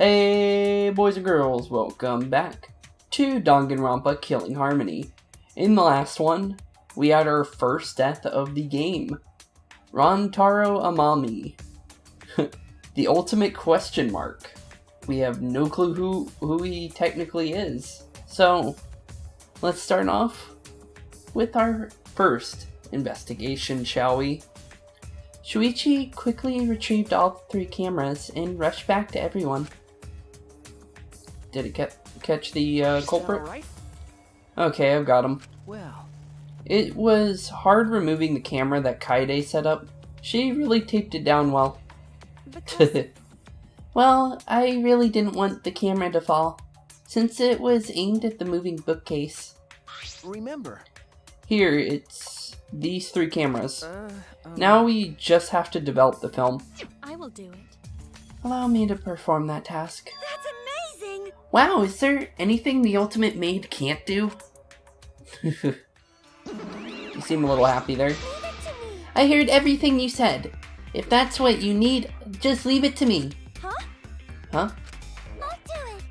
Hey boys and girls, welcome back to Danganronpa Killing Harmony. In the last one, we had our first death of the game. Rantaro Amami. The ultimate question mark. We have no clue who he technically is. So, let's start off with our first investigation, shall we? Shuichi quickly retrieved all three cameras and rushed back to everyone. Did it catch the culprit? Right? Okay, I've got him. Well, it was hard removing the camera that Kaede set up. She really taped it down well. Well, I really didn't want the camera to fall, since it was aimed at the moving bookcase. remember. Here, it's these three cameras. Now we just have to develop the film. I will do it. Allow me to perform that task. That's amazing! Wow, is there anything the ultimate maid can't do? You seem a little happy there. Leave it to me. I heard everything you said. If that's what you need, just leave it to me. Huh? Huh? I'll do it.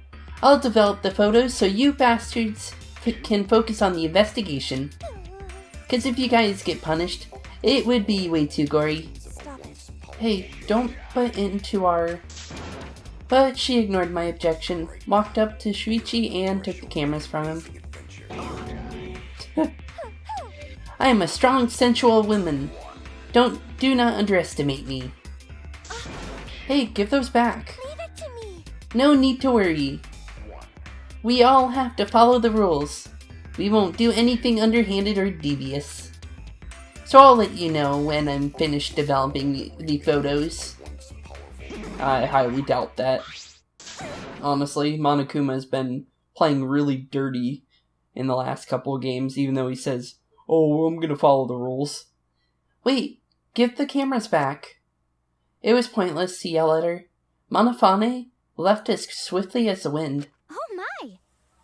I'll develop the photos so you bastards can focus on the investigation. Cause if you guys get punished, it would be way too gory. Stop it. Hey, don't put into our... But she ignored my objection, walked up to Shuichi and took the cameras from him. I am a strong, sensual woman. Do not underestimate me. Hey, give those back. Leave it to me. No need to worry. We all have to follow the rules. We won't do anything underhanded or devious. So I'll let you know when I'm finished developing the photos. I highly doubt that. Honestly, Monokuma has been playing really dirty in the last couple of games, even though he says, "Oh, I'm gonna follow the rules." Wait, give the cameras back. It was pointless to yell at her. Monofane left as swiftly as the wind. Oh my!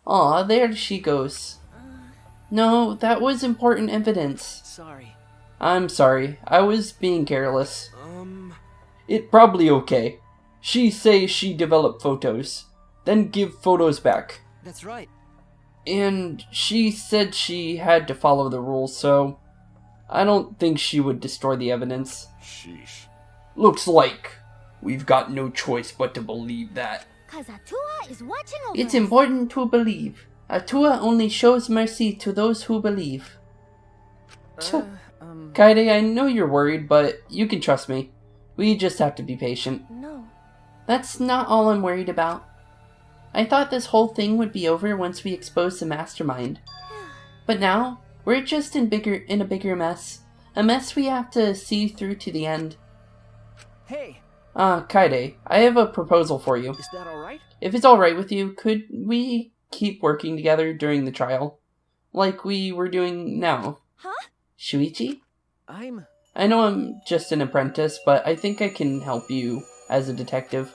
Aw, there she goes. No, that was important evidence. Sorry. I'm sorry, I was being careless. It probably okay. She say she developed photos, then give photos back. That's right. And she said she had to follow the rules, so I don't think she would destroy the evidence. Sheesh. Looks like we've got no choice but to believe that. Cause Atua is watching over It's us. important to believe. Atua only shows mercy to those who believe. Kaede, I know you're worried, but you can trust me. We just have to be patient. No. That's not all I'm worried about. I thought this whole thing would be over once we exposed the mastermind. But now, we're just in a bigger mess. A mess we have to see through to the end. Hey, Kaede, I have a proposal for you. is that alright? If it's alright with you, could we keep working together during the trial? Like we were doing now. Huh? Shuichi? I'm... know I'm just an apprentice, but I think I can help you as a detective.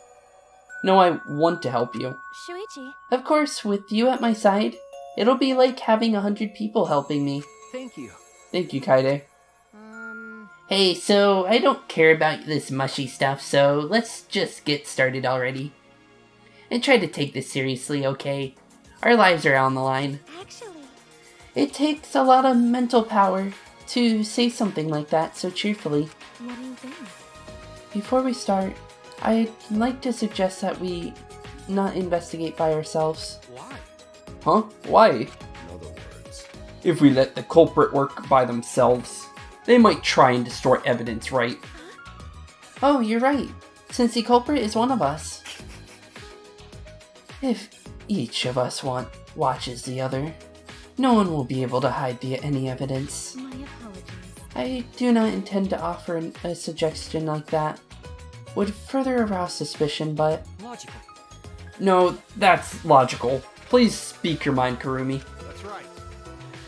No, I want to help you. Shuichi. Of course, with you at my side, it'll be like having 100 people helping me. Thank you. Thank you, Kaede. Hey, so I don't care about this mushy stuff, so let's just get started already. And try to take this seriously, okay? Our lives are on the line. Actually. It takes a lot of mental power to say something like that so cheerfully. What do you think? Before we start, I'd like to suggest that we not investigate by ourselves. Why? Huh? Why? In other words, If we let the culprit work by themselves, they might try and destroy evidence, right? Oh, you're right, since the culprit is one of us. If each of us watches the other, no one will be able to hide any evidence. My apologies. I do not intend to offer a suggestion like that. Would further arouse suspicion, but... Logical. No, that's logical. Please speak your mind, Kurumi. That's right.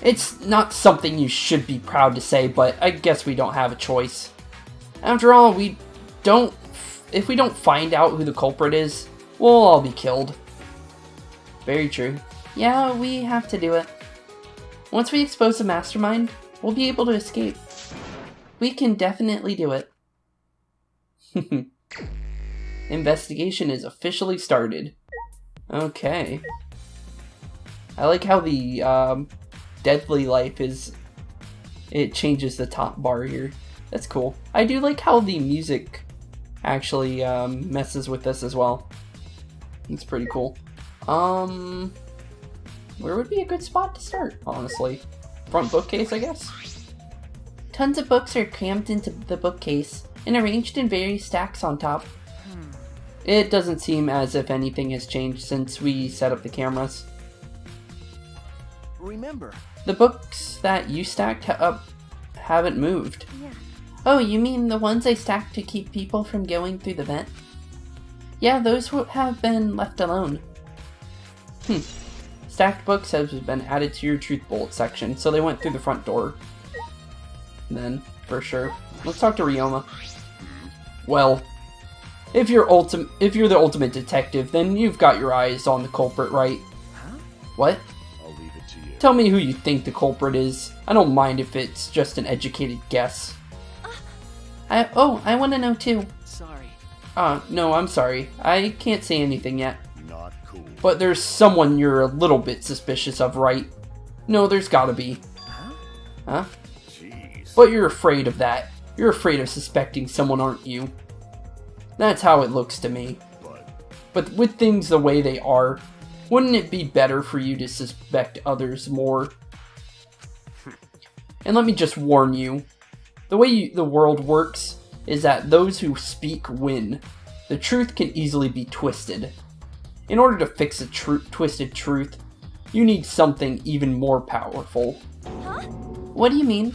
It's not something you should be proud to say, but I guess we don't have a choice. After all, if we don't find out who the culprit is, we'll all be killed. Very true. Yeah, we have to do it. Once we expose the mastermind, we'll be able to escape. We can definitely do it. Investigation is officially started. Okay. I like how the deadly life is... It changes the top bar here. That's cool. I do like how the music actually messes with this as well. It's pretty cool. Where would be a good spot to start, honestly? Front bookcase, I guess? Tons of books are crammed into the bookcase and arranged in various stacks on top. It doesn't seem as if anything has changed since we set up the cameras. Remember, The books that you stacked up haven't moved. Yeah. Oh, you mean the ones I stacked to keep people from going through the vent? Yeah, those have been left alone. Stacked books have been added to your truth bullet section, so they went through the front door. Then, for sure. Let's talk to Ryoma. Well, if you're the ultimate detective, then you've got your eyes on the culprit, right? huh? What? I'll leave it to you. Tell me who you think the culprit is. I don't mind if it's just an educated guess. I want to know too. Sorry. No, I'm sorry. I can't say anything yet. Not cool. But there's someone you're a little bit suspicious of, right? No, there's gotta be. Huh? Huh? Jeez. But you're afraid of that. You're afraid of suspecting someone, aren't you? That's how it looks to me. But with things the way they are, wouldn't it be better for you to suspect others more? And let me just warn you, the way the world works is that those who speak win. The truth can easily be twisted. In order to fix a twisted truth, you need something even more powerful. Huh? What do you mean?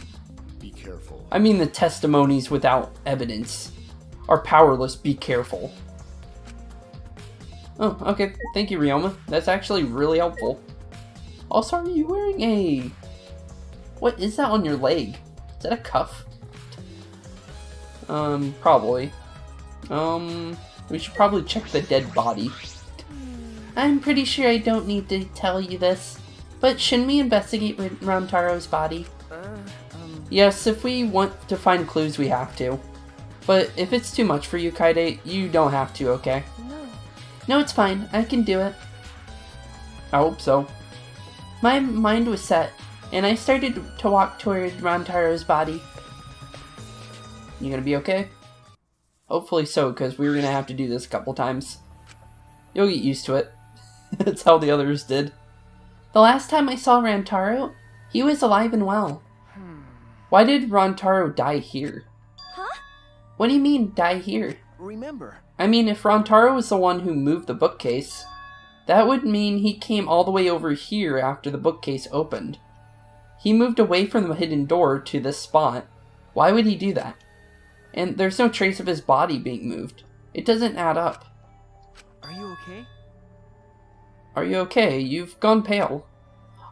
Be careful. I mean the testimonies without evidence are powerless. Be careful. Oh, okay. Thank you, Ryoma. That's actually really helpful. Also, are you wearing a... What is that on your leg? Is that a cuff? Probably. We should probably check the dead body. I'm pretty sure I don't need to tell you this, but shouldn't we investigate Rantaro's body? Yes, if we want to find clues, we have to. But if it's too much for you, Kaide, you don't have to, okay? No, it's fine. I can do it. I hope so. My mind was set, and I started to walk toward Rantaro's body. You gonna be okay? Hopefully so, because we were gonna have to do this a couple times. You'll get used to it. That's how the others did. The last time I saw Rantaro, he was alive and well. Why did Rantaro die here? Huh? What do you mean, die here? Remember, I mean, if Rantaro was the one who moved the bookcase, that would mean he came all the way over here after the bookcase opened. He moved away from the hidden door to this spot. Why would he do that? And there's no trace of his body being moved. It doesn't add up. are you okay? Are you okay? You've gone pale.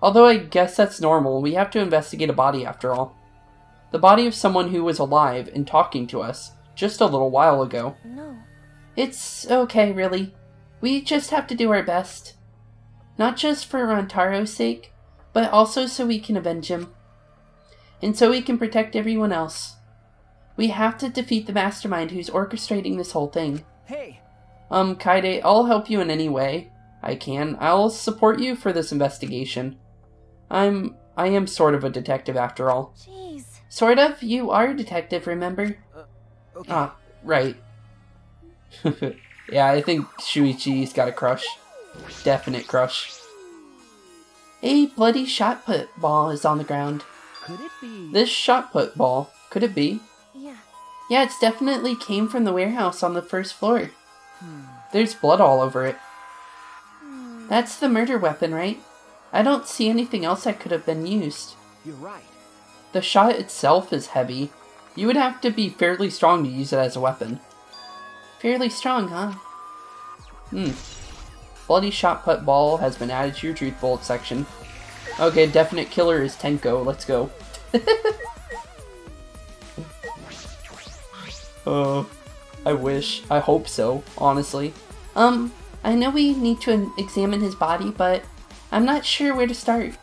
Although I guess that's normal, we have to investigate a body after all. The body of someone who was alive and talking to us just a little while ago. No. It's okay, really. We just have to do our best. Not just for Rantaro's sake, but also so we can avenge him. And so we can protect everyone else. We have to defeat the mastermind who's orchestrating this whole thing. Hey, Kaide, I'll help you in any way I can. I'll support you for this investigation. I am sort of a detective after all. Jeez. Sort of? You are a detective, remember? okay. Ah, right. Yeah, I think Shuichi's got a crush. Definite crush. A bloody shot put ball is on the ground. Could it be? This shot put ball, could it be? Yeah. Yeah, it's definitely came from the warehouse on the first floor. There's blood all over it. That's the murder weapon, right? I don't see anything else that could have been used. You're right. The shot itself is heavy. You would have to be fairly strong to use it as a weapon. Fairly strong, huh? Bloody shot put ball has been added to your truth bullet section. Okay, definite killer is Tenko. Let's go. I wish. I hope so, honestly. I know we need to examine his body, but I'm not sure where to start.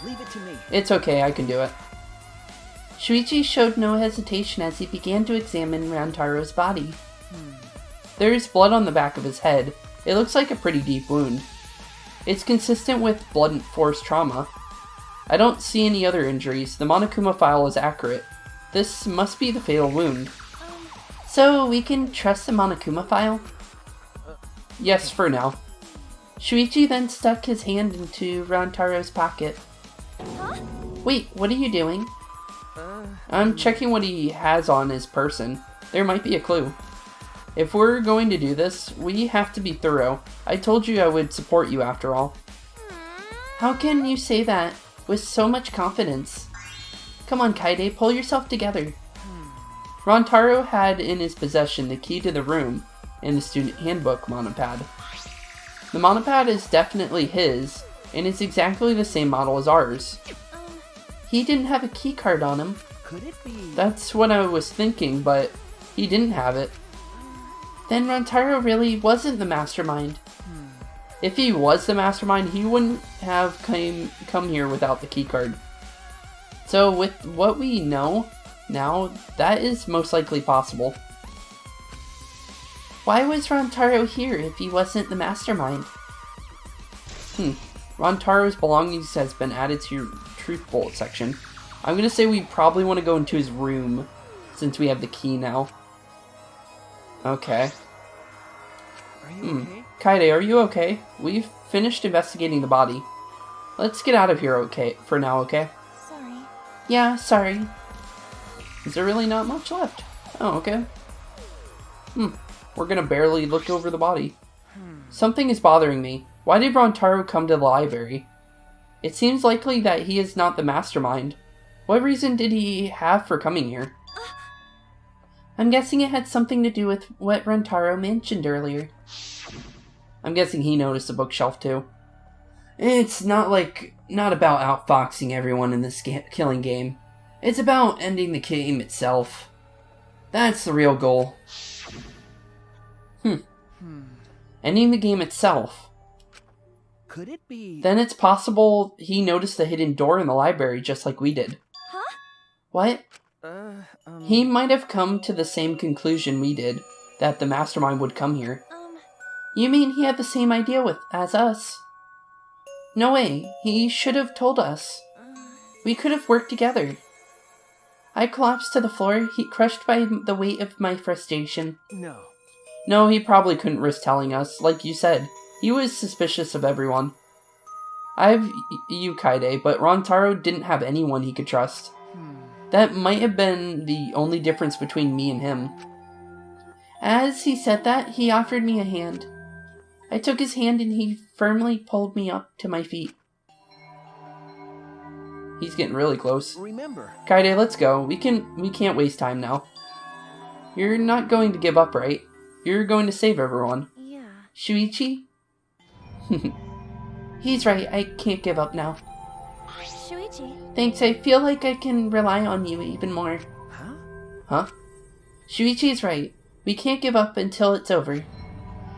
Leave it to me. It's okay, I can do it. Shuichi showed no hesitation as he began to examine Rantaro's body. There's blood on the back of his head. It looks like a pretty deep wound. It's consistent with blunt force trauma. I don't see any other injuries. The Monokuma file is accurate. This must be the fatal wound. So we can trust the Monokuma file? Yes, for now. Shuichi then stuck his hand into Rantaro's pocket. Huh? Wait, what are you doing? I'm checking what he has on his person. There might be a clue. If we're going to do this, we have to be thorough. I told you I would support you after all. How can you say that with so much confidence? Come on, Kaide, pull yourself together. Rantaro had in his possession the key to the room in the student handbook monopad. The monopad is definitely his, and it's exactly the same model as ours. He didn't have a key card on him. Could it be? That's what I was thinking, but he didn't have it. Then Rantaro really wasn't the mastermind. If he was the mastermind, he wouldn't have come here without the keycard. So with what we know now, that is most likely possible. Why was Rantaro here if he wasn't the mastermind? Rantaro's belongings has been added to your truth bullet section. I'm gonna say we probably want to go into his room since we have the key now. Okay. Are you okay? Kaide, are you okay? We've finished investigating the body. Let's get out of here, okay? For now, okay? Sorry. Yeah, sorry. Is there really not much left? Oh, okay. We're gonna barely look over the body. Something is bothering me. Why did Rantaro come to the library? It seems likely that he is not the mastermind. What reason did he have for coming here? I'm guessing it had something to do with what Rantaro mentioned earlier. I'm guessing he noticed the bookshelf too. It's not about outfoxing everyone in this killing game. It's about ending the game itself. That's the real goal. Ending the game itself. Could it be? Then it's possible he noticed the hidden door in the library just like we did. Huh? What? He might have come to the same conclusion we did, that the mastermind would come here. You mean he had the same idea as us? No way, he should have told us. We could have worked together. I collapsed to the floor, crushed by the weight of my frustration. No, he probably couldn't risk telling us, like you said. He was suspicious of everyone. I have you, Kaide, but Rantaro didn't have anyone he could trust. That might have been the only difference between me and him. As he said that, he offered me a hand. I took his hand and he firmly pulled me up to my feet. He's getting really close. Remember. Kaide, let's go. We can't waste time now. You're not going to give up, right? You're going to save everyone. Yeah. Shuichi? He's right, I can't give up now. Shuichi. Thanks, I feel like I can rely on you even more. Huh? Shuichi's right. We can't give up until it's over.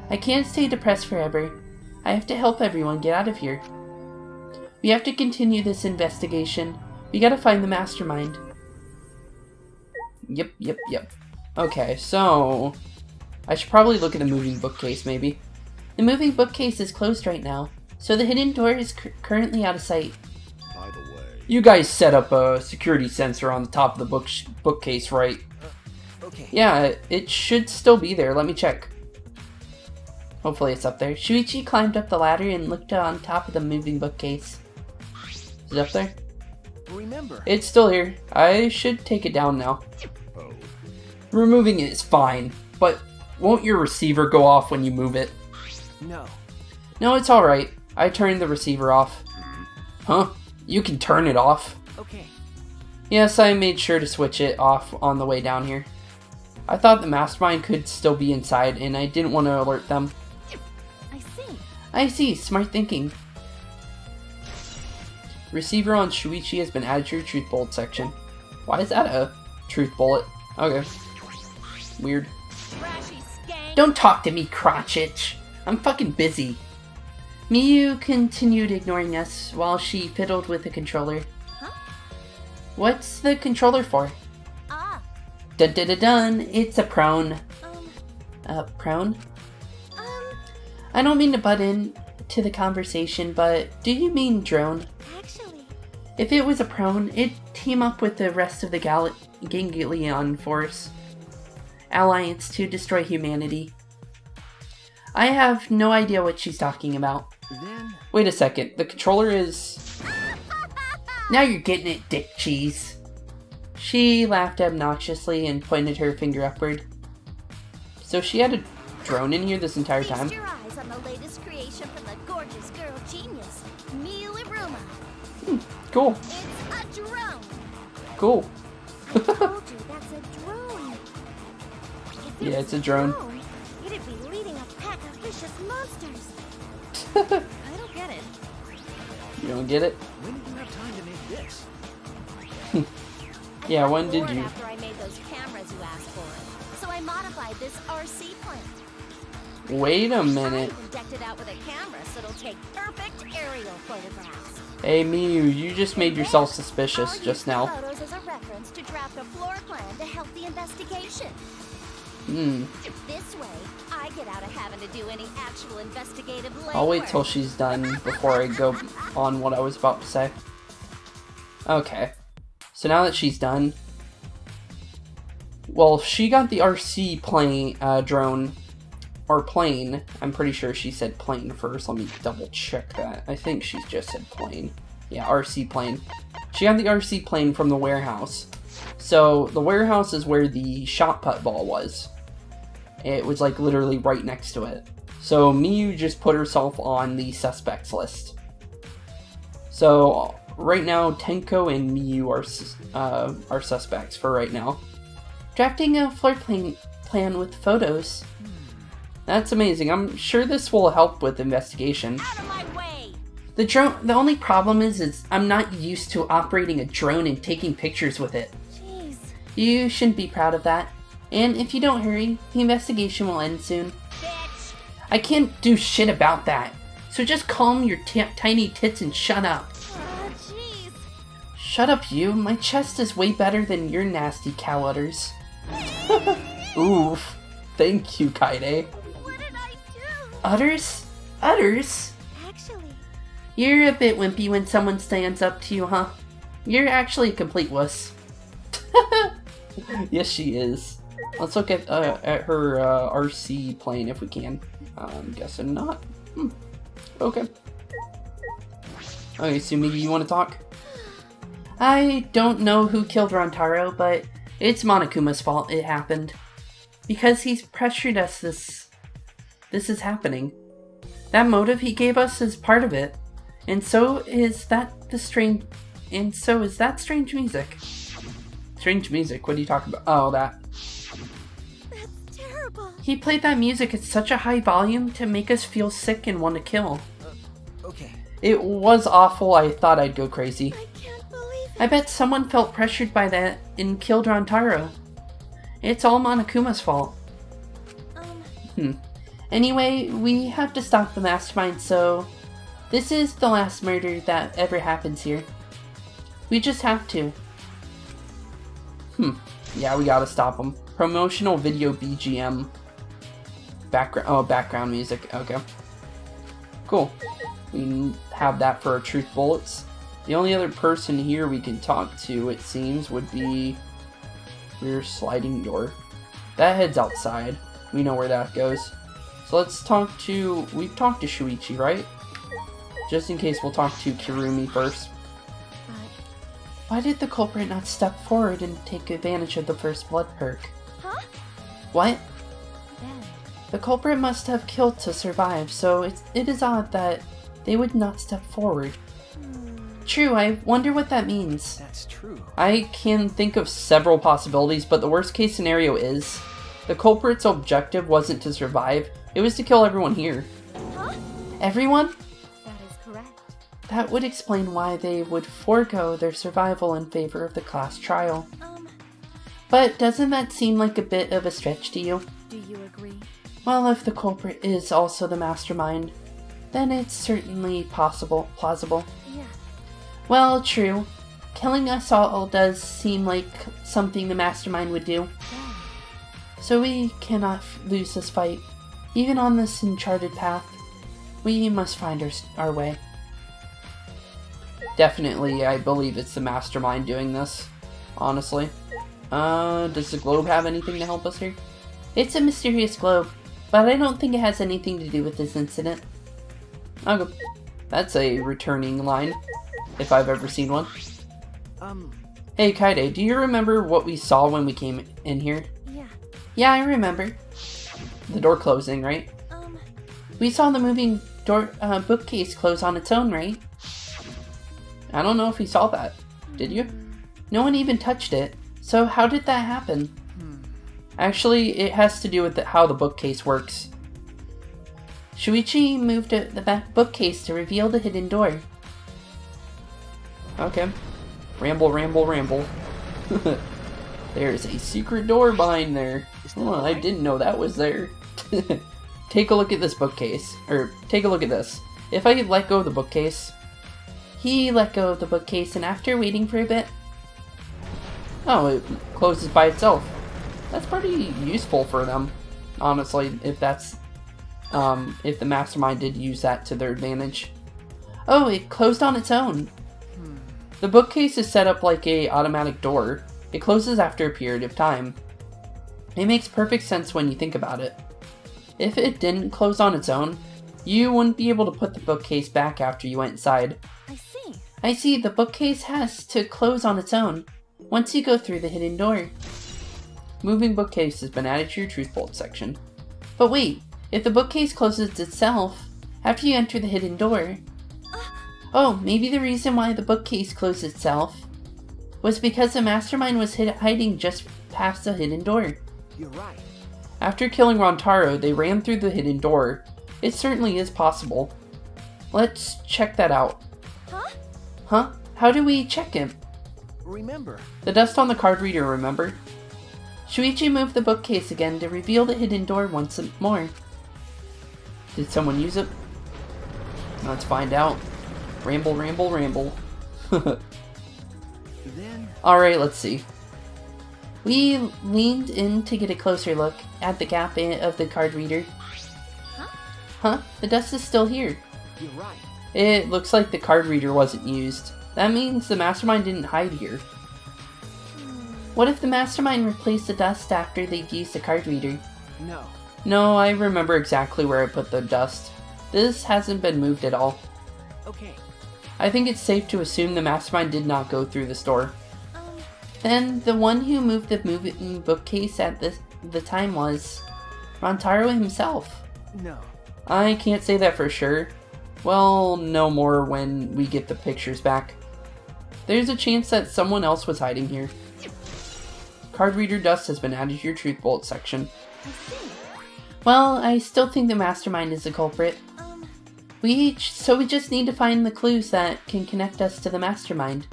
I can't stay depressed forever. I have to help everyone get out of here. We have to continue this investigation. We gotta find the mastermind. Yep. Okay, so I should probably look at the moving bookcase, maybe. The moving bookcase is closed right now, so the hidden door is currently out of sight. By the way, You guys set up a security sensor on the top of the bookcase, right? Okay. Yeah, it should still be there. Let me check. Hopefully it's up there. Shuichi climbed up the ladder and looked on top of the moving bookcase. Is it up there? Remember. It's still here. I should take it down now. oh, Removing it is fine, but won't your receiver go off when you move it? No. No, it's alright. I turned the receiver off. Huh? You can turn it off? Okay. Yes, I made sure to switch it off on the way down here. I thought the mastermind could still be inside, and I didn't want to alert them. I see. Smart thinking. Receiver on Shuichi has been added to your truth bullet section. Why is that a truth bullet? Okay. Weird. Don't talk to me, crotch itch. I'm fucking busy. Miyu continued ignoring us while she fiddled with the controller. Huh? What's the controller for? Ah. Dun dun dun dun, it's a prone. Prone? I don't mean to butt in to the conversation, but do you mean drone? Actually, If it was a prone, it'd team up with the rest of the Ganglion Force Alliance to destroy humanity. I have no idea what she's talking about. Then Wait a second, the controller is... Now you're getting it, dick cheese. She laughed obnoxiously and pointed her finger upward. So she had a drone in here this entire time? feast your eyes on the latest creation from the gorgeous girl genius, Miliruma. Cool, It's a drone. cool. I told you that's a drone. If it Yeah, was it's a drone. It'd be leading a pack of vicious monsters. I don't get it. You don't get it? when did you have time to make this? Yeah, I got when did bored you? After I made those cameras you asked for, so I modified this RC plane. Wait a minute. I even decked it out with a camera so it'll take perfect aerial photographs. Hey Miyu, you just made yourself suspicious I'll just use the now. photos as a reference to draft a floor plan to help the investigation. Hmm. This way, I get out of having to do any actual investigative legwork. I'll wait till she's done before I go on what I was about to say. Okay. So now that she's done... Well, she got the RC plane, drone, or plane. I'm pretty sure she said plane first. Let me double check that. I think she just said plane. Yeah, RC plane. She got the RC plane from the warehouse. So, the warehouse is where the shot put ball was. It was like literally right next to it. So, Miyu just put herself on the suspects list. So, right now, Tenko and Miyu are suspects for right now. Drafting a floor plan with photos. That's amazing. I'm sure this will help with investigation. Out of my way! The only problem is I'm not used to operating a drone and taking pictures with it. Jeez. You shouldn't be proud of that. And if you don't hurry, the investigation will end soon. Bitch! I can't do shit about that. So just calm your tiny tits and shut up. Oh, jeez. Shut up, you. My chest is way better than your nasty cow udders. Oof. Thank you, Kaide. What did I do? Udders? Udders? Actually, You're a bit wimpy when someone stands up to you, huh? You're actually a complete wuss. Yes, she is. Let's look at her RC plane if we can. I'm guessing not. Okay. Okay, so maybe you want to talk? I don't know who killed Rantaro, but it's Monokuma's fault it happened. Because he's pressured us this is happening. That motive he gave us is part of it. And so is that strange music. Strange music, what are you talking about? Oh, that. that's terrible. He played that music at such a high volume to make us feel sick and want to kill. Okay. It was awful, I thought I'd go crazy. I can't believe it. I bet someone felt pressured by that and killed Rantaro. It's all Monokuma's fault. Anyway, we have to stop the mastermind, so... This is the last murder that ever happens here. We just have to. Yeah, we gotta stop him. Promotional video BGM. Background music. Okay. Cool. We can have that for our truth bullets. The only other person here we can talk to, it seems, would be... Rear sliding door. That heads outside. We know where that goes. So let's talk to... We've talked to Shuichi, right? Just in case, we'll talk to Kirumi first. Why did the culprit not step forward and take advantage of the first blood perk? Huh? What? Ben. The culprit must have killed to survive, so it is odd that they would not step forward. True, I wonder what that means. That's true. I can think of several possibilities, but the worst case scenario is the culprit's objective wasn't to survive, it was to kill everyone here. Huh? Everyone? That is correct. That would explain why they would forego their survival in favor of the class trial. But doesn't that seem like a bit of a stretch to you? Do you agree? Well, if the culprit is also the mastermind, then it's certainly plausible. Yeah. Well, true. Killing us all does seem like something the mastermind would do. So we cannot lose this fight. Even on this uncharted path, we must find our way. Definitely, I believe it's the mastermind doing this, honestly. Does the globe have anything to help us here? It's a mysterious globe, but I don't think it has anything to do with this incident. Okay. That's a returning line, if I've ever seen one. Hey, Kaide, do you remember what we saw when we came in here? Yeah. Yeah, I remember. The door closing, right? We saw the moving door bookcase close on its own, right? I don't know if we saw that. Did you? No one even touched it. So how did that happen? Actually, it has to do with how the bookcase works. Shuichi moved the back bookcase to reveal the hidden door. Okay. Ramble, ramble, ramble. There's a secret door behind there. Oh, I didn't know that was there. Take a look at this bookcase. Or, take a look at this. If I let go of the bookcase... He let go of the bookcase, and after waiting for a bit... Oh, it closes by itself. That's pretty useful for them, honestly, if that's... if the mastermind did use that to their advantage. Oh, it closed on its own. The bookcase is set up like a automatic door. It closes after a period of time. It makes perfect sense when you think about it. If it didn't close on its own, you wouldn't be able to put the bookcase back after you went inside. I see, the bookcase has to close on its own once you go through the hidden door. Moving bookcase has been added to your truth bolt section. But wait, if the bookcase closes itself after you enter the hidden door... Oh, maybe the reason why the bookcase closed itself was because the mastermind was hiding just past the hidden door. You're right. After killing Rontaro, they ran through the hidden door. It certainly is possible. Let's check that out. Huh? How do we check him? Remember. The dust on the card reader, remember? Shuichi moved the bookcase again to reveal the hidden door once more. Did someone use it? Let's find out. Ramble, ramble, ramble. Alright, let's see. We leaned in to get a closer look at the gap of the card reader. Huh? The dust is still here. You're right. It looks like the card reader wasn't used. That means the mastermind didn't hide here. What if the mastermind replaced the dust after they'd used the card reader? No. No, I remember exactly where I put the dust. This hasn't been moved at all. Okay. I think it's safe to assume the mastermind did not go through this door. Then the one who moved the moving bookcase at the time was Rontaro himself. No. I can't say that for sure. Well, no more when we get the pictures back. There's a chance that someone else was hiding here. Card reader dust has been added to your truth bolt section. Well, I still think the mastermind is the culprit. So we just need to find the clues that can connect us to the mastermind.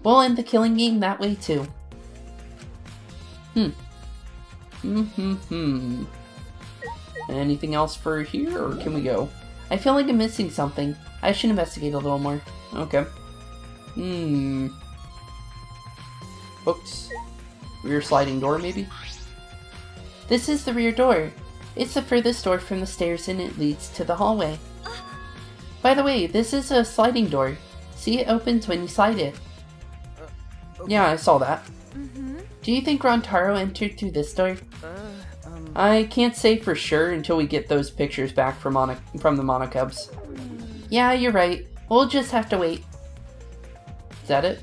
We'll end the killing game that way too. Anything else for here, or can we go? I feel like I'm missing something. I should investigate a little more. Okay. Books. Rear sliding door, maybe? This is the rear door. It's the furthest door from the stairs and it leads to the hallway. By the way, this is a sliding door. See, it opens when you slide it. Okay. Yeah, I saw that. Do you think Rontaro entered through this door? I can't say for sure until we get those pictures back from the Monocubs. Yeah, you're right. We'll just have to wait. Is that it?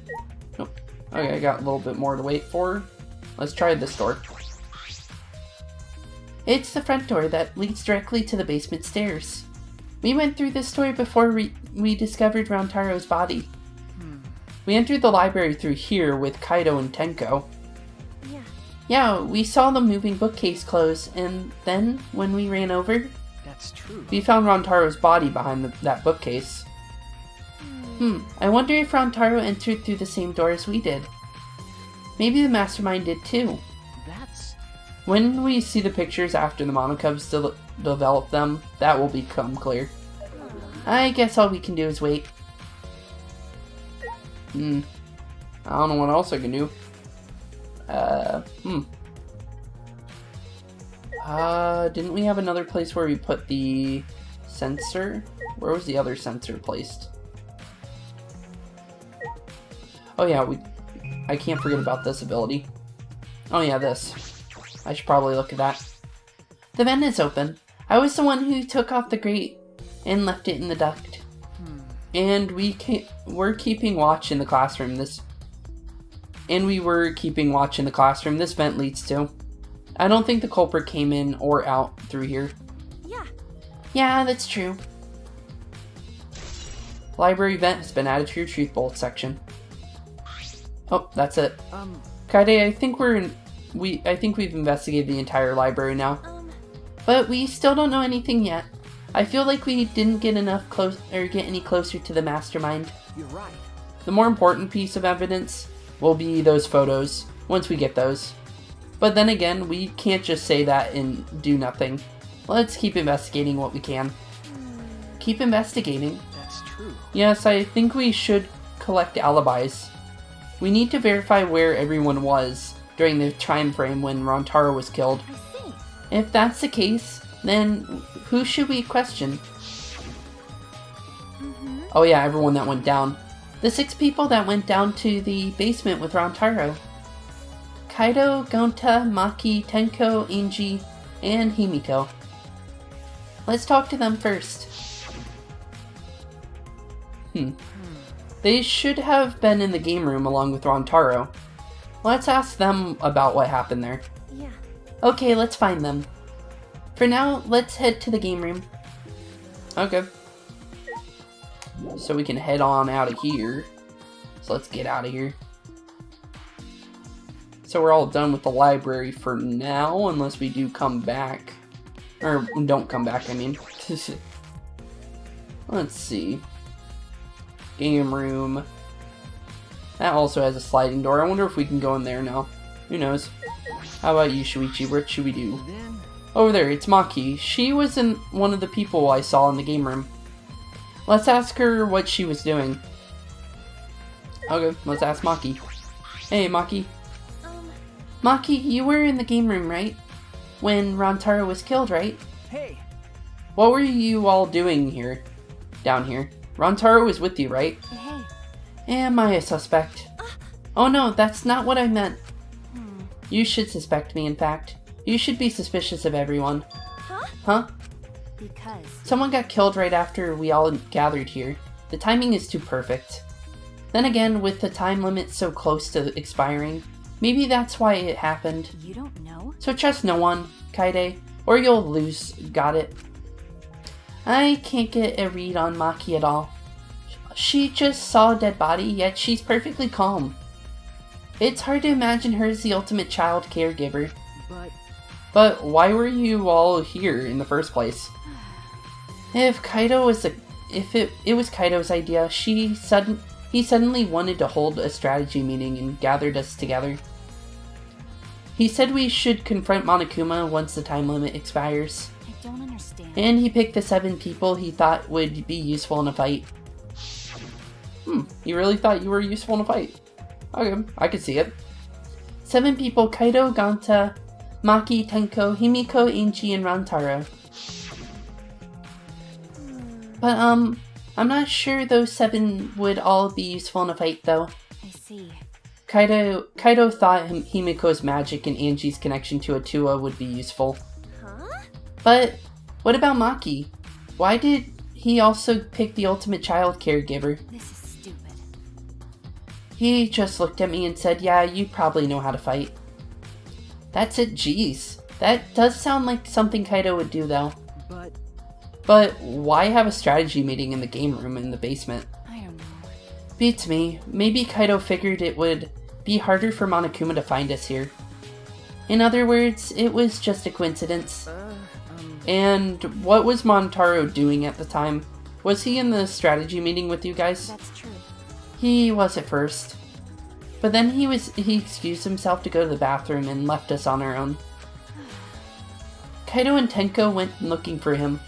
Nope. Okay, I got a little bit more to wait for. Let's try this door. It's the front door that leads directly to the basement stairs. We went through this door before we discovered Rontaro's body. We entered the library through here with Kaido and Tenko. Yeah, we saw the moving bookcase close, and then, when we ran over, that's true. We found Rontaro's body behind that bookcase. I wonder if Rontaro entered through the same door as we did. Maybe the mastermind did too. When we see the pictures after the Monocubs develop them, that will become clear. I guess all we can do is wait. I don't know what else I can do. Didn't we have another place where we put the sensor? Where was the other sensor placed? Oh yeah, I can't forget about this ability. Oh yeah, this. I should probably look at that. The vent is open. I was the one who took off the grate and left it in the duct. And we're keeping watch in the classroom. This vent leads to. I don't think the culprit came in or out through here. Yeah. Yeah, that's true. Library vent has been added to your truth bolt section. Oh, that's it. Kaide, I think we've investigated the entire library now. But we still don't know anything yet. I feel like we didn't get any closer to the mastermind. You're right. The more important piece of evidence will be those photos, once we get those. But then again, we can't just say that and do nothing. Let's keep investigating what we can. Keep investigating. That's true. Yes, I think we should collect alibis. We need to verify where everyone was during the time frame when Rantaro was killed. I see. If that's the case, then who should we question? Oh yeah, everyone that went down. The 6 people that went down to the basement with Rantaro. Kaido, Gonta, Maki, Tenko, Inji, and Himiko. Let's talk to them first. They should have been in the game room along with Rantaro. Let's ask them about what happened there. Yeah. Okay, let's find them. For now, let's head to the game room. Okay. So we can head on out of here. So let's get out of here. So we're all done with the library for now, unless we do come back. Or don't come back, I mean. Let's see. Game room. That also has a sliding door. I wonder if we can go in there now. Who knows? How about you, Shuichi? What should we do? Then Over there, it's Maki. She was one of the people I saw in the game room. Let's ask her what she was doing. Okay, let's ask Maki. Hey, Maki. Maki, you were in the game room, right? When Rantaro was killed, right? hey, What were you all doing here? Down here? Rantaro was with you, right? Hey. Am I a suspect? Oh no, that's not what I meant. You should suspect me, in fact. You should be suspicious of everyone. Huh? Because. Someone got killed right after we all gathered here. The timing is too perfect. Then again, with the time limit so close to expiring, maybe that's why it happened. You don't know? So trust no one, Kaide, or you'll lose. Got it? I can't get a read on Maki at all. She just saw a dead body, yet she's perfectly calm. It's hard to imagine her as the ultimate child caregiver. But why were you all here in the first place? If it was Kaido's idea, he suddenly wanted to hold a strategy meeting and gathered us together. He said we should confront Monokuma once the time limit expires. I don't understand. And he picked the 7 people he thought would be useful in a fight. You really thought you were useful in a fight? Okay, I could see it. 7 people: Kaido, Gonta, Maki, Tenko, Himiko, Inji, and Rantaro. But, I'm not sure those 7 would all be useful in a fight, though. I see. Kaido thought Himiko's magic and Anji's connection to Atua would be useful. Huh? But, what about Maki? Why did he also pick the ultimate child caregiver? This is stupid. He just looked at me and said, yeah, you probably know how to fight. That's it, jeez. That does sound like something Kaido would do, though. But why have a strategy meeting in the game room in the basement? I don't know. Beats me. Maybe Kaido figured it would be harder for Monokuma to find us here. In other words, it was just a coincidence. And what was Montaro doing at the time? Was he in the strategy meeting with you guys? That's true. He was at first. But then he excused himself to go to the bathroom and left us on our own. Kaido and Tenko went looking for him.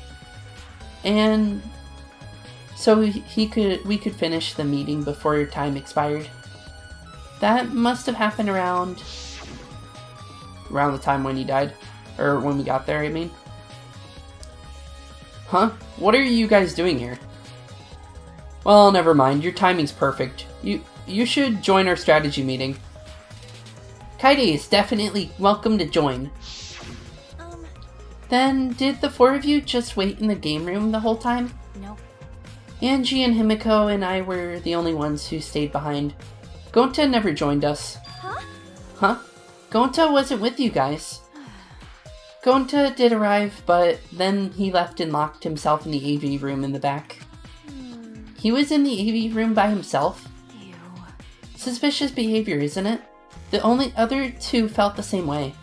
And so we could finish the meeting before time expired. That must have happened around the time when he died. Or when we got there, I mean. Huh? What are you guys doing here? Well, never mind. Your timing's perfect. You should join our strategy meeting. Kaide is definitely welcome to join. Then, did the four of you just wait in the game room the whole time? No. Angie and Himiko and I were the only ones who stayed behind. Gonta never joined us. Huh? Huh? Gonta wasn't with you guys. Gonta did arrive, but then he left and locked himself in the AV room in the back. He was in the AV room by himself? Ew. Suspicious behavior, isn't it? The only other two felt the same way.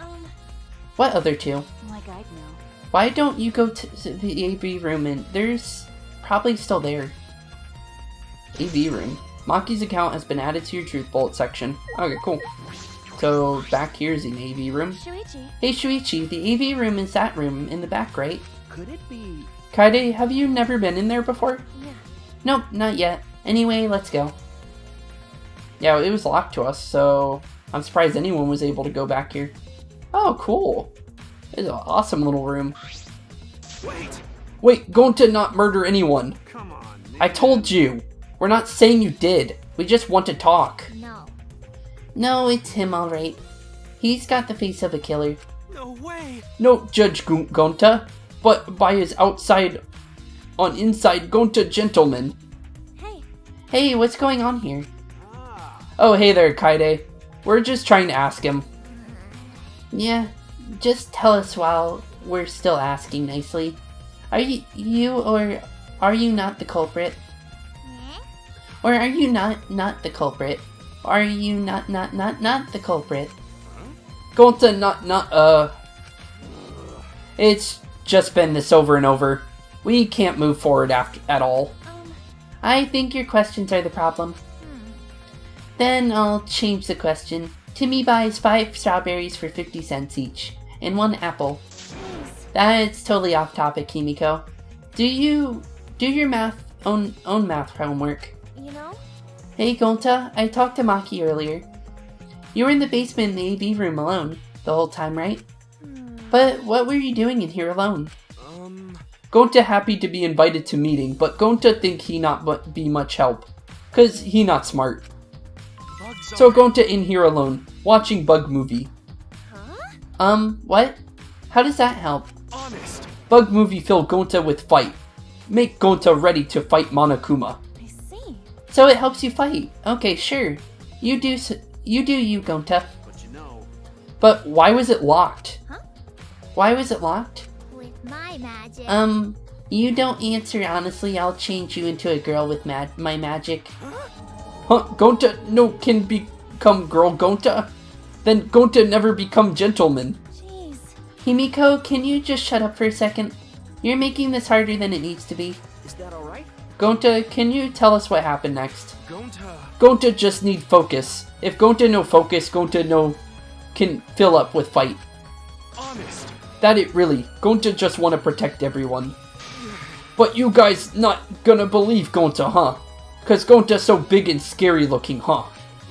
What other two? Like I'd know. Why don't you go to the AV room and there's probably still there. AV room. Maki's account has been added to your Truth Bullet section. Okay, cool. So, back here's an AV room. Shuichi. Hey Shuichi, the AV room is that room in the back, right? Could it be? Kaide, have you never been in there before? Yeah. Nope, not yet. Anyway, let's go. Yeah, it was locked to us, so I'm surprised anyone was able to go back here. Oh, cool. It's an awesome little room. Wait, going to not murder anyone. Come on, man. I told you. We're not saying you did. We just want to talk. No. No, it's him, alright. He's got the face of a killer. No way. No, Judge Gonta, but by his outside on inside Gonta gentleman. Hey. Hey, what's going on here? Ah. Oh, hey there, Kaide. We're just trying to ask him. Yeah, just tell us while we're still asking nicely. Are you or are you not the culprit? Or are you not the culprit? Are you not the culprit? Gonta not It's just been this over and over. We can't move forward at all. I think your questions are the problem. Then I'll change the question. Timmy buys 5 strawberries for 50 cents each, and 1 apple. That's totally off topic, Himiko. Do you do your own math homework? You know? Hey Gonta, I talked to Maki earlier. You were in the basement in the AV room alone the whole time, right? But what were you doing in here alone? Gonta happy to be invited to meeting, but Gonta think he not be much help, cause he not smart. So Gonta in here alone, watching bug movie. Huh? What? How does that help? Honest. Bug movie fill Gonta with fight. Make Gonta ready to fight Monokuma. I see. So it helps you fight. Okay, sure. You do you, Gonta. But you know. But why was it locked? Huh? Why was it locked? With my magic. You don't answer honestly, I'll change you into a girl with my magic. Huh? Gonta no can become girl Gonta? Then Gonta never become gentleman. Jeez. Himiko, can you just shut up for a second? You're making this harder than it needs to be. Is that alright? Gonta, can you tell us what happened next? Gonta. Gonta just need focus. If Gonta no focus, Gonta no can fill up with fight. Honest. That it really. Gonta just want to protect everyone. But you guys not gonna believe Gonta, huh? Cause Gonta's so big and scary looking, huh?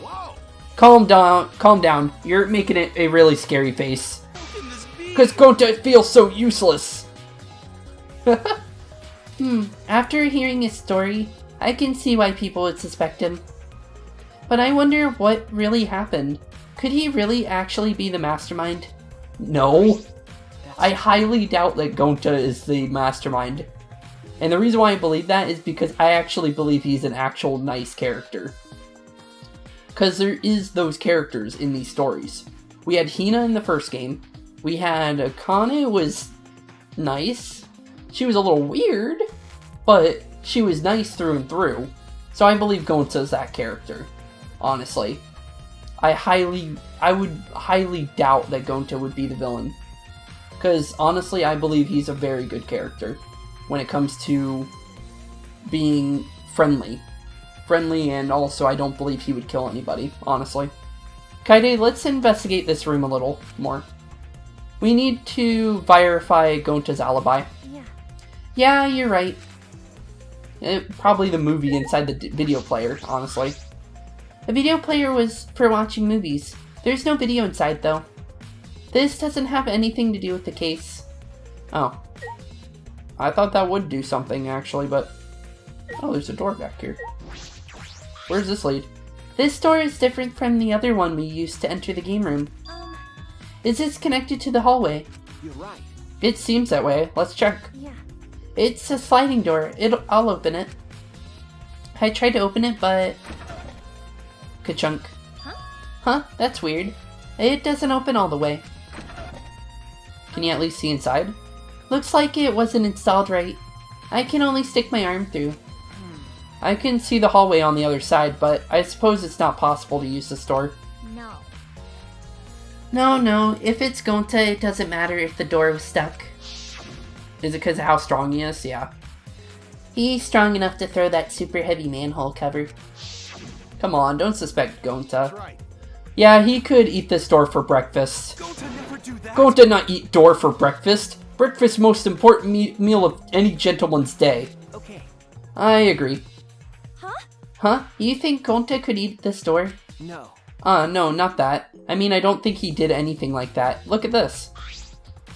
Whoa. Calm down. You're making it a really scary face. How can this be? Cause Gonta feels so useless. After hearing his story, I can see why people would suspect him. But I wonder what really happened. Could he really actually be the mastermind? No. I highly doubt that Gonta is the mastermind. And the reason why I believe that is because I actually believe he's an actual nice character. Because there is those characters in these stories. We had Hina in the first game. We had Akane was nice. She was a little weird, but she was nice through and through. So I believe Gonta is that character. Honestly. I would highly doubt that Gonta would be the villain. Because honestly, I believe he's a very good character when it comes to being friendly. Friendly, and also I don't believe he would kill anybody, honestly. Kaide, let's investigate this room a little more. We need to verify Gonta's alibi. Yeah. Yeah, you're right. Probably the movie inside the video player, honestly. The video player was for watching movies. There's no video inside, though. This doesn't have anything to do with the case. Oh. I thought that would do something, actually, but... Oh, there's a door back here. Where's this lead? This door is different from the other one we used to enter the game room. Is this connected to the hallway? You're right. It seems that way. Let's check. Yeah. It's a sliding door. I'll open it. I tried to open it, but... Ka-chunk. Huh? That's weird. It doesn't open all the way. Can you at least see inside? Looks like it wasn't installed right. I can only stick my arm through. I can see the hallway on the other side, but I suppose it's not possible to use this door. No. If it's Gonta, it doesn't matter if the door was stuck. Is it because of how strong he is? Yeah. He's strong enough to throw that super heavy manhole cover. Come on, don't suspect Gonta. That's right. Yeah, he could eat this door for breakfast. Gonta never do that. Gonta not eat door for breakfast. Breakfast most important meal of any gentleman's day. Okay. I agree. Huh? You think Gonta could eat this door? No. No, not that. I mean, I don't think he did anything like that. Look at this.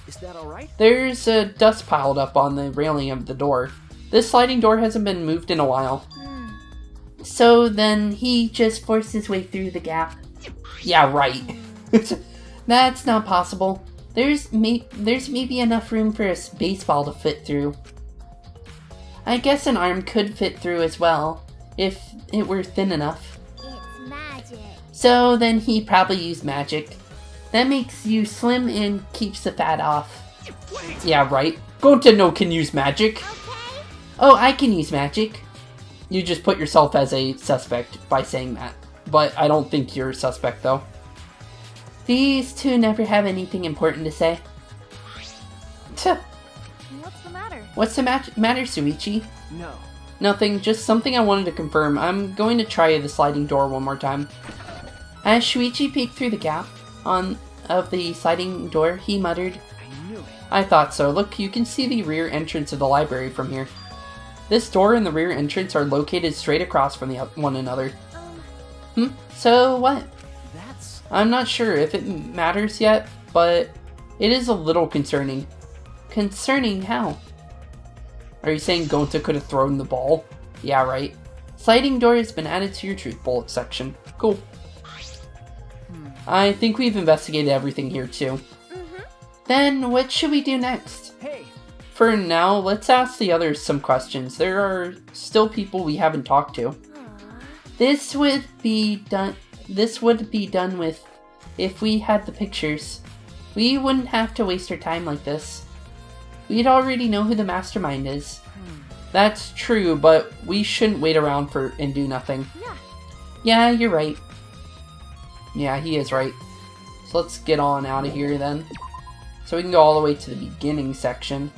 Is that alright? There's dust piled up on the railing of the door. This sliding door hasn't been moved in a while. So then he just forced his way through the gap. Yeah, right. That's not possible. There's maybe enough room for a baseball to fit through. I guess an arm could fit through as well, if it were thin enough. It's magic. So then he probably used magic. That makes you slim and keeps the fat off. Wait. Yeah, right. Gonta no can use magic. Okay. Oh, I can use magic. You just put yourself as a suspect by saying that. But I don't think you're a suspect, though. These two never have anything important to say. Tuh. What's the matter? What's the matter, Suichi? No. Nothing, just something I wanted to confirm. I'm going to try the sliding door one more time. As Shuichi peeked through the gap of the sliding door, he muttered, I knew it. I thought so. Look, you can see the rear entrance of the library from here. This door and the rear entrance are located straight across from one another. So what? That's... I'm not sure if it matters yet, but it is a little concerning. Concerning how? Are you saying Gonta could have thrown the ball? Yeah, right. Sliding door has been added to your truth bullet section. Cool. I think we've investigated everything here too. Then what should we do next? Hey. For now, let's ask the others some questions. There are still people we haven't talked to. This would be done with if we had the pictures. We wouldn't have to waste our time like this. We'd already know who the mastermind is. That's true, but we shouldn't wait around and do nothing. Yeah, you're right. Yeah, he is right. So let's get on out of here then. So we can go all the way to the beginning section.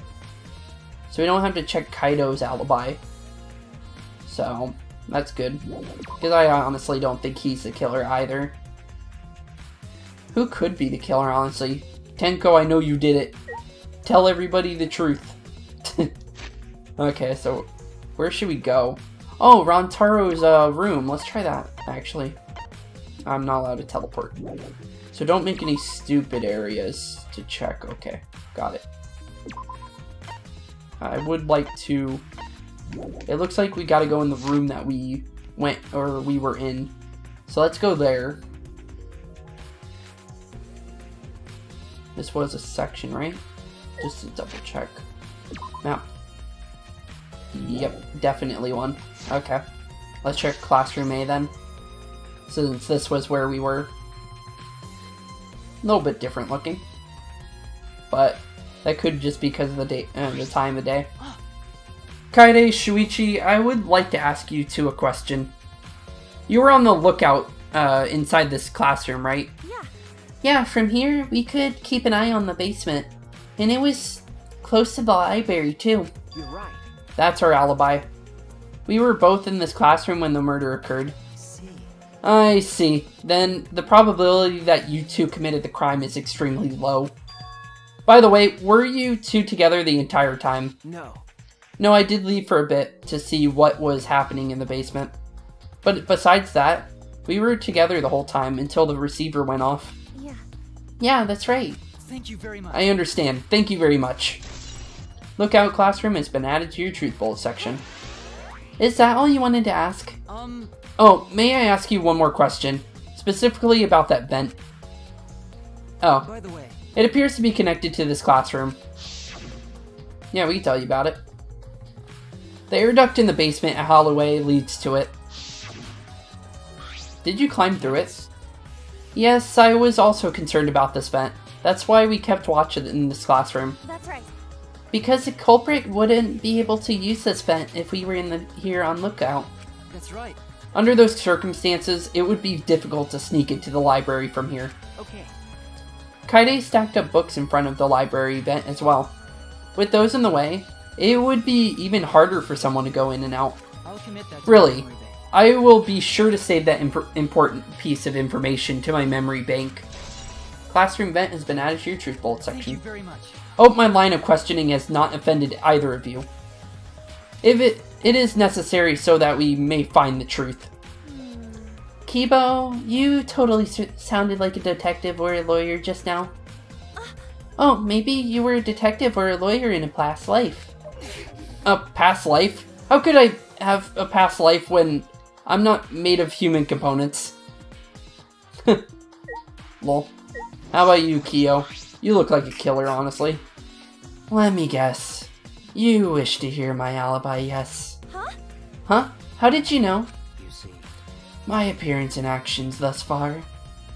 So we don't have to check Kaido's alibi. So, that's good. Because I honestly don't think he's the killer either. Who could be the killer, honestly? Tenko, I know you did it. Tell everybody the truth. Okay, so where should we go? Oh, Rantaro's room. Let's try that, actually. I'm not allowed to teleport. So don't make any stupid areas to check. Okay, got it. I would like to... It looks like we gotta go in the room that we were in. So let's go there. This was a section, right? Just to double check. Map. Yep, definitely one. Okay. Let's check classroom A then. Since this was where we were. A little bit different looking. But that could just be because of the time of day. Kaede, Shuichi, I would like to ask you two a question. You were on the lookout inside this classroom, right? Yeah, from here we could keep an eye on the basement. And it was close to the library too. You're right. That's our alibi. We were both in this classroom when the murder occurred. I see. Then the probability that you two committed the crime is extremely low. By the way, were you two together the entire time? No. No, I did leave for a bit to see what was happening in the basement. But besides that, we were together the whole time until the receiver went off. Yeah, that's right. Thank you very much. I understand. Thank you very much. Lookout classroom has been added to your truth bullet section. Is that all you wanted to ask? Oh, may I ask you one more question? Specifically about that vent. Oh. By the way, It appears to be connected to this classroom. Yeah, we can tell you about it. The air duct in the basement at Holloway leads to it. Did you climb through it? Yes, I was also concerned about this vent. That's why we kept watch in this classroom. That's right. Because the culprit wouldn't be able to use this vent if we were here on lookout. that's right. Under those circumstances, it would be difficult to sneak into the library from here. Okay. Kaide stacked up books in front of the library vent as well. With those in the way, it would be even harder for someone to go in and out. I'll commit that. Really, I will be sure to save that important piece of information to my memory bank. Classroom vent has been added to your truth bullet Thank you section. very much. Hope my line of questioning has not offended either of you. If it is necessary so that we may find the truth. Kibo, you totally sounded like a detective or a lawyer just now. Oh, maybe you were a detective or a lawyer in a past life. A past life? How could I have a past life when I'm not made of human components? Lol. How about you, Kyo? You look like a killer, honestly. Let me guess. You wish to hear my alibi, yes? Huh? Huh? How did you know? You see. My appearance and actions thus far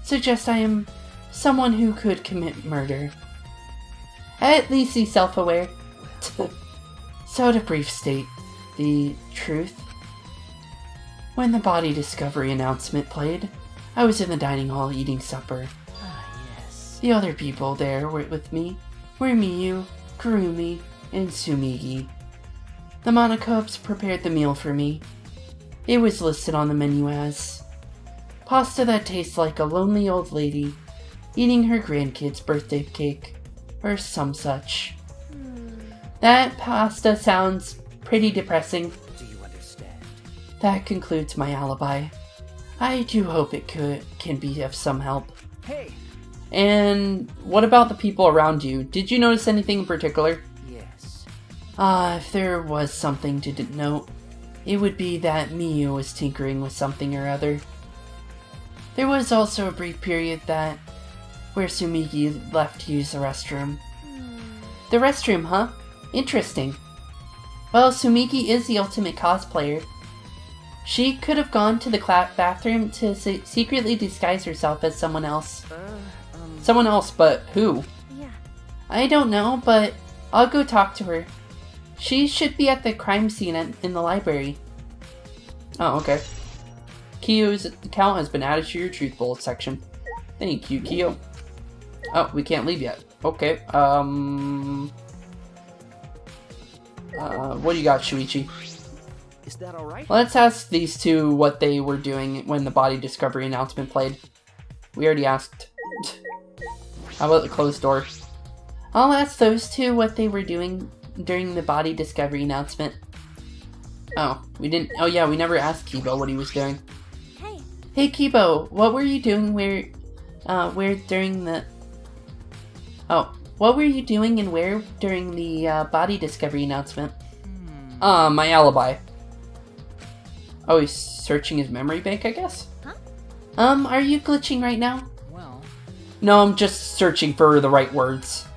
suggest I am someone who could commit murder. At least he's self-aware. So to brief state the truth, when the body discovery announcement played, I was in the dining hall eating supper. Ah, yes. The other people there with me were Miyu, Kurumi, and Sumigi. The Monokubs prepared the meal for me. It was listed on the menu as pasta that tastes like a lonely old lady eating her grandkid's birthday cake, or some such. That pasta sounds pretty depressing. Do you understand? That concludes my alibi. I do hope it can be of some help. Hey. And what about the people around you? Did you notice anything in particular? Yes. If there was something to note, it would be that Miyu was tinkering with something or other. There was also a brief period where Sumigi left to use the restroom. The restroom, huh? Interesting. Well, Sumigi is the ultimate cosplayer. She could have gone to the bathroom to secretly disguise herself as someone else. Someone else, but who? Yeah. I don't know, but I'll go talk to her. She should be at the crime scene in the library. Oh, okay. Kyo's account has been added to your truth bullet section. Thank you, Kyo. Oh, we can't leave yet. Okay, what do you got, Shuichi? Is that alright? Let's ask these two what they were doing when the body discovery announcement played. We already asked. How about the closed door? I'll ask those two what they were doing during the body discovery announcement. Oh, we didn't. Oh yeah, we never asked Kibo what he was doing. Hey. Hey Kibo, what were you doing during the? Oh, what were you doing and where during the body discovery announcement? My alibi. Oh, he's searching his memory bank, I guess? Huh? Are you glitching right now? Well. No, I'm just searching for the right words.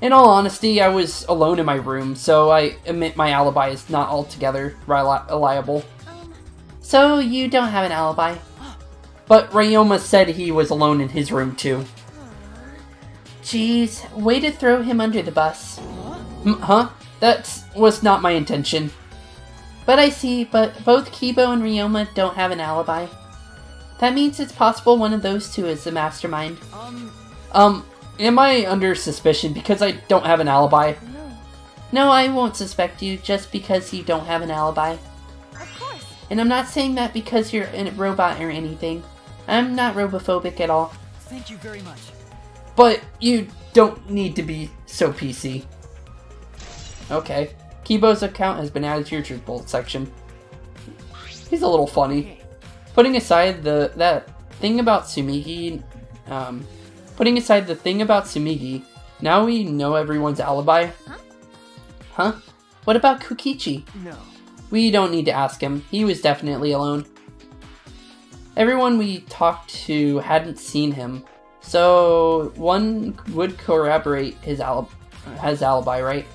In all honesty, I was alone in my room, so I admit my alibi is not altogether reliable. So you don't have an alibi? But Ryoma said he was alone in his room too. Jeez, way to throw him under the bus. Huh? That was not my intention. But I see, but both Kibo and Ryoma don't have an alibi. That means it's possible one of those two is the mastermind. Am I under suspicion because I don't have an alibi? No, I won't suspect you just because you don't have an alibi. Of course. And I'm not saying that because you're a robot or anything. I'm not robophobic at all. Thank you very much. But you don't need to be so PC. Okay. Kibo's account has been added to your truth bullet section. He's a little funny. Putting aside that thing about Sumigi Putting aside the thing about Sumigi, now we know everyone's alibi. Huh? What about Kokichi? No. We don't need to ask him. He was definitely alone. Everyone we talked to hadn't seen him, so one would corroborate his alibi, right?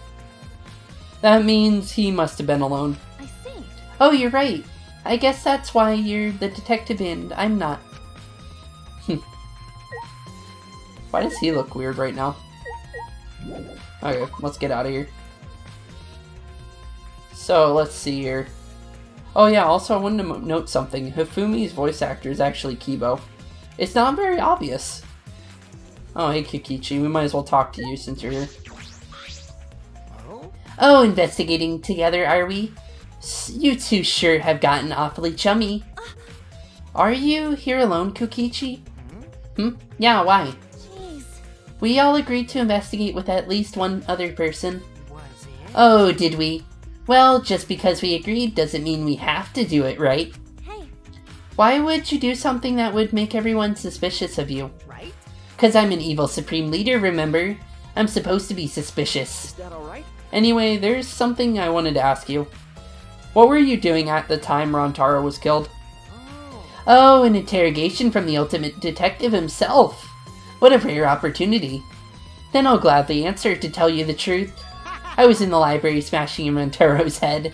That means he must have been alone. I see. Oh, you're right. I guess that's why you're the detective and I'm not. Why does he look weird right now? Okay, let's get out of here. So, let's see here. Oh yeah, also I wanted to note something. Hifumi's voice actor is actually Kibo. It's not very obvious. Oh, hey Kokichi, we might as well talk to you since you're here. Oh, investigating together, are we? You two sure have gotten awfully chummy. Are you here alone, Kokichi? Yeah, why? Jeez. We all agreed to investigate with at least one other person. Was it? Oh, did we? Well, just because we agreed doesn't mean we have to do it, right? Hey. Why would you do something that would make everyone suspicious of you? Right? 'Cause I'm an evil supreme leader, remember? I'm supposed to be suspicious. Is that alright? Anyway, there's something I wanted to ask you. What were you doing at the time Rontaro was killed? Oh, an interrogation from the ultimate detective himself. What a rare opportunity. Then I'll gladly answer to tell you the truth. I was in the library smashing in Rontaro's head.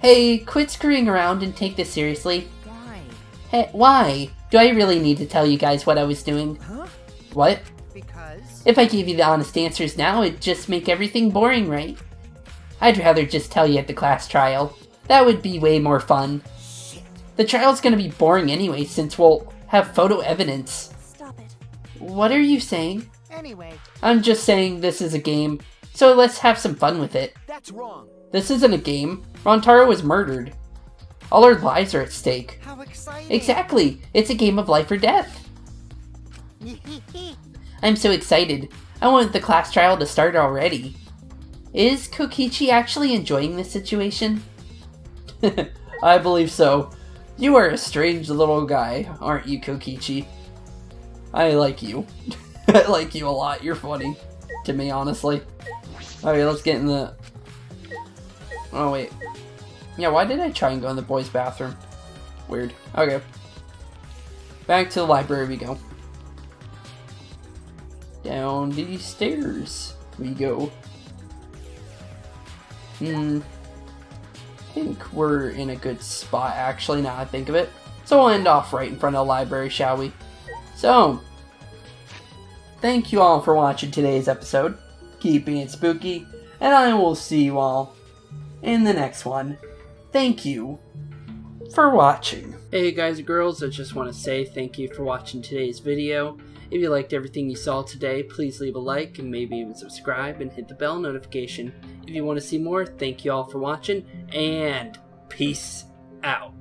Hey, quit screwing around and take this seriously. Why? Hey, why? Do I really need to tell you guys what I was doing? Huh? What? Because? If I gave you the honest answers now, it'd just make everything boring, right? I'd rather just tell you at the class trial. That would be way more fun. Shit. The trial's gonna be boring anyway since we'll have photo evidence. Stop it. What are you saying? Anyway, I'm just saying this is a game, so let's have some fun with it. that's wrong. This isn't a game. Rontaro was murdered. All our lives are at stake. How exciting. Exactly! It's a game of life or death. I'm so excited. I want the class trial to start already. Is Kokichi actually enjoying this situation? I believe so. You are a strange little guy, aren't you, Kokichi? I like you. I like you a lot. You're funny to me, honestly. Okay, let's get in the... Oh, wait. Yeah, why did I try and go in the boys' bathroom? Weird. Okay. Back to the library we go. Down these stairs we go. I think we're in a good spot, actually, now I think of it. So we'll end off right in front of the library, shall we? So, thank you all for watching today's episode. Keep being spooky, and I will see you all in the next one. Thank you for watching. Hey guys and girls, I just want to say thank you for watching today's video. If you liked everything you saw today, please leave a like and maybe even subscribe and hit the bell notification. If you want to see more, thank you all for watching, and peace out.